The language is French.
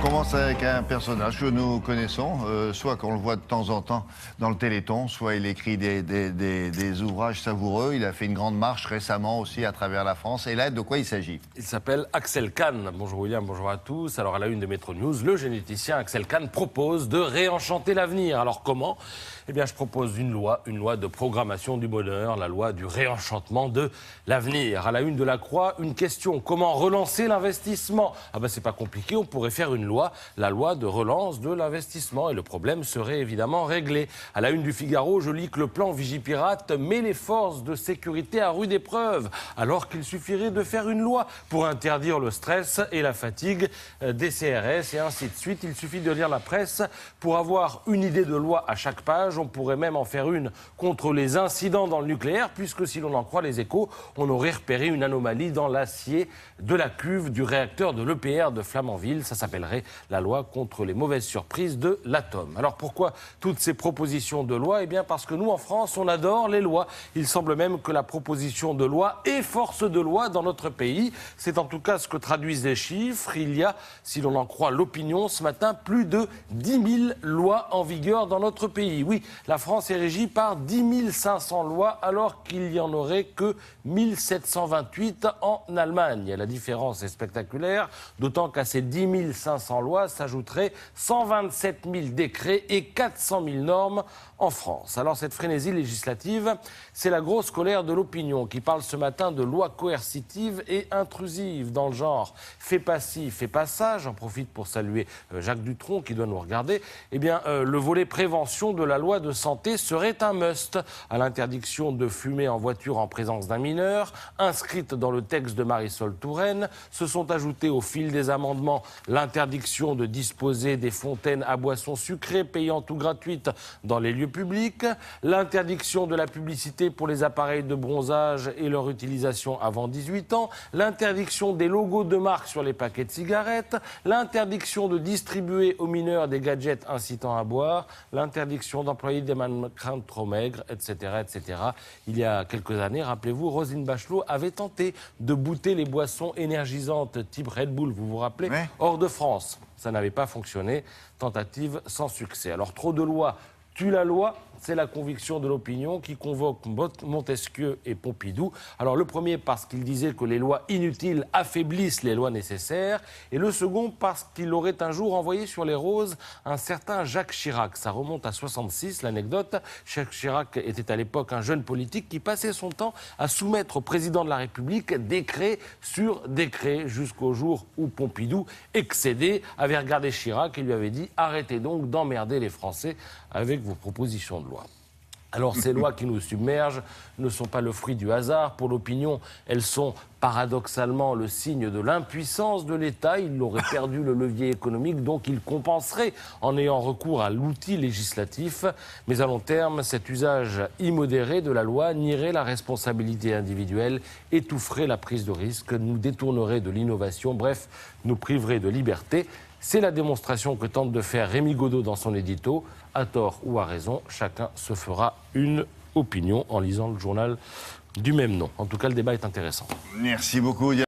commence avec un personnage que nous connaissons, soit qu'on le voit de temps en temps dans le Téléthon, soit il écrit des ouvrages savoureux. Il a fait une grande marche récemment aussi à travers la France. Et là, de quoi il s'agit? Il s'appelle Axel Kahn. Bonjour William, bonjour à tous. Alors à la une de Métro News, le généticien Axel Kahn propose de réenchanter l'avenir. Alors comment? Eh bien, je propose une loi de programmation du bonheur, la loi du réenchantement de l'avenir. À la une de La Croix, une question: comment relancer l'investissement? Ah ben c'est pas compliqué, on pourrait faire une loi, la loi de relance de l'investissement, et le problème serait évidemment réglé. À la une du Figaro, je lis que le plan Vigipirate met les forces de sécurité à rude épreuve, alors qu'il suffirait de faire une loi pour interdire le stress et la fatigue des CRS et ainsi de suite. Il suffit de lire la presse pour avoir une idée de loi à chaque page. On pourrait même en faire une contre les incidents dans le nucléaire, puisque si l'on en croit les Échos, on aurait repéré une anomalie dans l'acier de la cuve du réacteur de l'EPR de Flamanville. Ça s'appellerait la loi contre les mauvaises surprises de l'atome. Alors pourquoi toutes ces propositions de loi? Eh bien parce que nous, en France, on adore les lois. Il semble même que la proposition de loi est force de loi dans notre pays. C'est en tout cas ce que traduisent les chiffres. Il y a, si l'on en croit l'opinion, ce matin, plus de 10 000 lois en vigueur dans notre pays. Oui, la France est régie par 10 500 lois, alors qu'il n'y en aurait que 1728 en Allemagne. La différence est spectaculaire, d'autant qu'à ces 10 500 lois s'ajouteraient 127 000 décrets et 400 000 normes en France. Alors cette frénésie législative, c'est la grosse colère de l'opinion qui parle ce matin de lois coercitives et intrusives dans le genre. Fais pas ci, fais pas ça. J'en profite pour saluer Jacques Dutronc qui doit nous regarder. Eh bien, le volet prévention de la loi de santé serait un must. À l'interdiction de fumer en voiture en présence d'un mineur, inscrite dans le texte de Marisol Touraine, se sont ajoutés au fil des amendements l'interdiction de disposer des fontaines à boissons sucrées payantes ou gratuites dans les lieux publics, l'interdiction de la publicité pour les appareils de bronzage et leur utilisation avant 18 ans, l'interdiction des logos de marque sur les paquets de cigarettes, l'interdiction de distribuer aux mineurs des gadgets incitant à boire, l'interdiction d'employer des mannequins trop maigres, etc., etc. Il y a quelques années, rappelez-vous, Roselyne Bachelot avait tenté de booter les boissons énergisantes type Red Bull, vous vous rappelez, ouais. Hors de France. Ça n'avait pas fonctionné, tentative sans succès. Alors trop de lois tue la loi, c'est la conviction de l'opinion qui convoque Montesquieu et Pompidou. Alors le premier parce qu'il disait que les lois inutiles affaiblissent les lois nécessaires, et le second parce qu'il aurait un jour envoyé sur les roses un certain Jacques Chirac. Ça remonte à 66, l'anecdote. Jacques Chirac était à l'époque un jeune politique qui passait son temps à soumettre au président de la République décret sur décret, jusqu'au jour où Pompidou, excédé, avait regardé Chirac et lui avait dit: arrêtez donc d'emmerder les Français avec vos propositions de loi. Alors ces lois qui nous submergent ne sont pas le fruit du hasard. Pour l'opinion, elles sont paradoxalement le signe de l'impuissance de l'État. Il aurait perdu le levier économique, donc il compenserait en ayant recours à l'outil législatif. Mais à long terme, cet usage immodéré de la loi nierait la responsabilité individuelle, étoufferait la prise de risque, nous détournerait de l'innovation, bref, nous priverait de liberté. C'est la démonstration que tente de faire Rémi Godot dans son édito. À tort ou à raison, chacun se fera une opinion en lisant le journal du même nom. En tout cas, le débat est intéressant. Merci beaucoup.